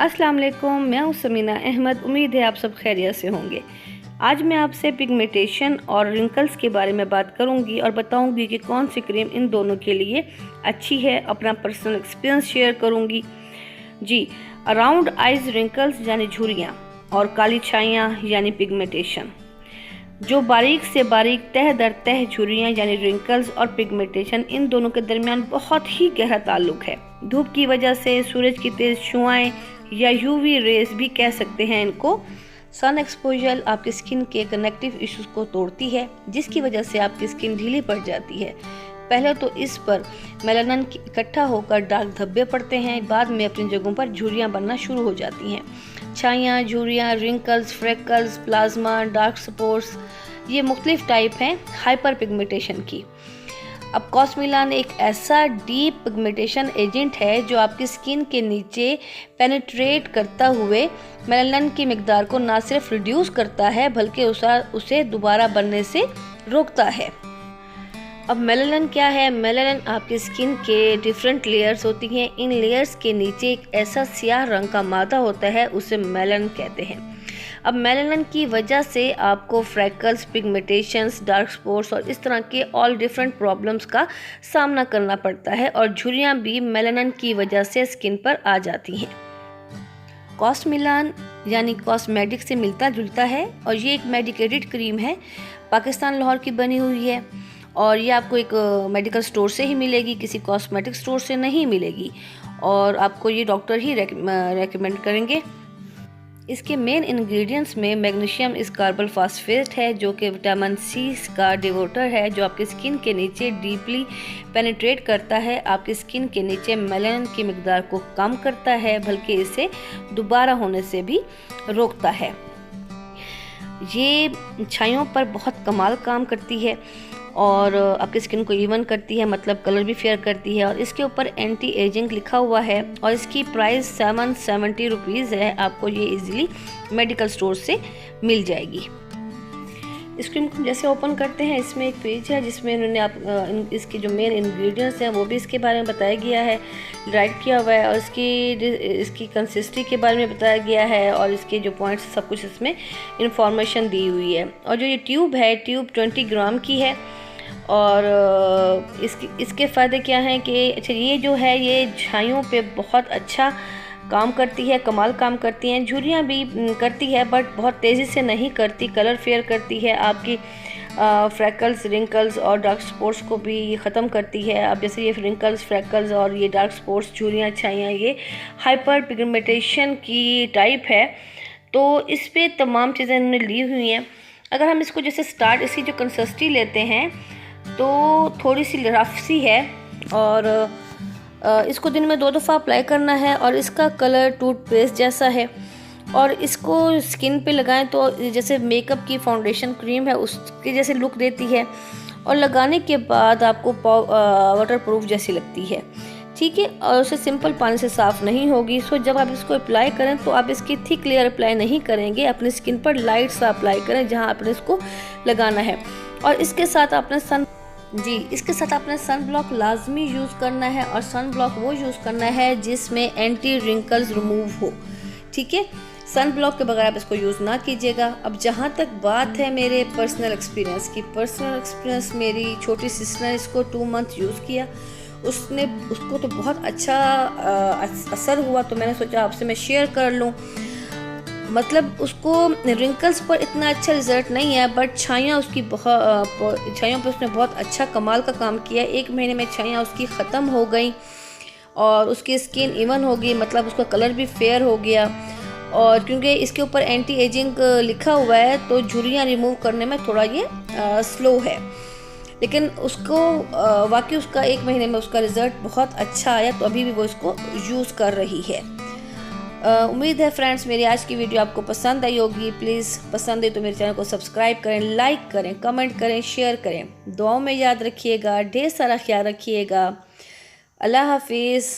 अस्सलाम वालेकुम, मैं हूँ समीना अहमद। उम्मीद है आप सब खैरियत से होंगे। आज मैं आपसे पिगमेंटेशन और रिंकल्स के बारे में बात करूंगी और बताऊंगी कि कौन सी क्रीम इन दोनों के लिए अच्छी है। अपना पर्सनल एक्सपीरियंस शेयर करूंगी। जी, अराउंड आइज रिंकल्स यानी झुर्रियाँ और काली छाइयाँ यानी पिगमेंटेशन। जो बारीक से बारीक तह दर तह झुर्रियाँ यानी रिंकल्स और पिगमेंटेशन, इन दोनों के दरमियान बहुत ही गहरा ताल्लुक है। धूप की वजह से, सूरज की तेज़ छुआएं या यूवी रेस भी कह सकते हैं इनको, सन एक्सपोजर आपकी स्किन के कनेक्टिव इश्यूज को तोड़ती है, जिसकी वजह से आपकी स्किन ढीली पड़ जाती है। पहले तो इस पर मेलानिन इकट्ठा होकर डार्क धब्बे पड़ते हैं, बाद में अपनी जगहों पर झुर्रियाँ बनना शुरू हो जाती हैं। छाइयाँ, झुर्रियाँ, wrinkles, freckles, plasma, dark spots, ये मुख्तलिफ टाइप हैं हाइपर पिगमेंटेशन की। अब कॉस्मिलान एक ऐसा डीप पिगमेंटेशन एजेंट है जो आपकी स्किन के नीचे पेनिट्रेट करता हुए मेलानिन की मिकदार को ना सिर्फ रिड्यूस करता है बल्कि उसे दोबारा बनने से रोकता है। अब मेलानिन क्या है? मेलानिन आपकी स्किन के डिफरेंट लेयर्स होती हैं। इन लेयर्स के नीचे एक ऐसा स्याह रंग का मादा होता है, उसे मेलानिन कहते हैं। अब मेलानिन की वजह से आपको फ्रैकल्स, पिगमेंटेशंस, डार्क स्पॉट्स और इस तरह के ऑल डिफरेंट प्रॉब्लम्स का सामना करना पड़ता है और झुर्रियाँ भी मेलानिन की वजह से स्किन पर आ जाती हैं। कॉस्मिलान यानी कॉस्मेटिक से मिलता जुलता है और ये एक मेडिकेटेड क्रीम है। पाकिस्तान लाहौर की बनी हुई है और ये आपको एक मेडिकल स्टोर से ही मिलेगी, किसी कॉस्मेटिक स्टोर से नहीं मिलेगी और आपको ये डॉक्टर ही रेकमेंड करेंगे। इसके मेन इंग्रेडिएंट्स में मैग्नीशियम स्कार्बल फास्फेट है, जो कि विटामिन सी का डिवोटर है, जो आपकी स्किन के नीचे डीपली पेनिट्रेट करता है, आपकी स्किन के नीचे मेलानिन की मिकदार को कम करता है, बल्कि इसे दोबारा होने से भी रोकता है। ये छाइयों पर बहुत कमाल काम करती है और आपकी स्किन को इवन करती है, मतलब कलर भी फेयर करती है। और इसके ऊपर एंटी एजिंग लिखा हुआ है और इसकी प्राइस 770 रुपीज़ है। आपको ये इजीली मेडिकल स्टोर से मिल जाएगी। इस क्रीम को जैसे ओपन करते हैं, इसमें एक पेज है जिसमें इन्होंने इसके जो मेन इंग्रेडिएंट्स हैं वो भी इसके बारे में बताया गया है, राइट किया हुआ है और इसकी कंसिस्टेंसी के बारे में बताया गया है और इसके जो पॉइंट्स सब कुछ इसमें इंफॉर्मेशन दी हुई है। और जो ये ट्यूब है, ट्यूब 20 ग्राम की है और इसके फ़ायदे क्या हैं कि अच्छा, ये जो है ये छाइयों पे बहुत अच्छा काम करती है, कमाल काम करती हैं। झुर्रियाँ भी करती है बट बहुत तेज़ी से नहीं करती, कलर फेयर करती है, आपकी फ्रैकल्स, रिंकल्स और डार्क स्पॉट्स को भी ख़त्म करती है। अब जैसे ये रिंकल्स, फ्रैकल्स और ये डार्क स्पॉट्स, झुर्रियाँ, छाइयाँ, ये हाइपर पिगमेंटेशन की टाइप है, तो इस पे तमाम चीज़ें इन्होंने ली हुई हैं। अगर हम इसको जैसे स्टार्ट, इसकी जो कंसिस्टेंसी लेते हैं तो थोड़ी सी रफ सी है और इसको दिन में 2 दफ़ा अप्लाई करना है और इसका कलर टूथपेस्ट जैसा है और इसको स्किन पे लगाएं तो जैसे मेकअप की फाउंडेशन क्रीम है उसकी जैसे लुक देती है और लगाने के बाद आपको वाटरप्रूफ जैसी लगती है, ठीक है। और उसे सिंपल पानी से साफ़ नहीं होगी। सो जब आप इसको अप्लाई करें तो आप इसकी थिक लेयर अप्लाई नहीं करेंगे, अपनी स्किन पर लाइट सा अप्लाई करें जहाँ आपने इसको लगाना है। और इसके साथ आपने सन ब्लॉक लाजमी यूज़ करना है और सन ब्लॉक वो यूज़ करना है जिसमें एंटी रिंकल्स रिमूव हो, ठीक है। सन ब्लॉक के बगैर आप इसको यूज़ ना कीजिएगा। अब जहाँ तक बात है मेरे पर्सनल एक्सपीरियंस, मेरी छोटी सिस्टर ने इसको 2 मंथ यूज़ किया, उसको तो बहुत अच्छा असर हुआ, तो मैंने सोचा आपसे मैं शेयर कर लूँ। मतलब उसको रिंकल्स पर इतना अच्छा रिजल्ट नहीं है बट छाइयाँ पे उसने बहुत अच्छा कमाल का काम किया। 1 महीने में छाइयाँ उसकी ख़त्म हो गई और उसकी स्किन इवन हो गई, मतलब उसका कलर भी फेयर हो गया। और क्योंकि इसके ऊपर एंटी एजिंग लिखा हुआ है तो झुर्रियाँ रिमूव करने में थोड़ा ये स्लो है, लेकिन उसको वाकई उसका 1 महीने में उसका रिज़ल्ट बहुत अच्छा आया, तो अभी भी वो इसको यूज़ कर रही है। उम्मीद है फ्रेंड्स मेरी आज की वीडियो आपको पसंद आई होगी। प्लीज़ पसंद है तो मेरे चैनल को सब्सक्राइब करें, लाइक करें, कमेंट करें, शेयर करें। दुआओं में याद रखिएगा, ढेर सारा ख्याल रखिएगा। अल्लाह हाफिज़।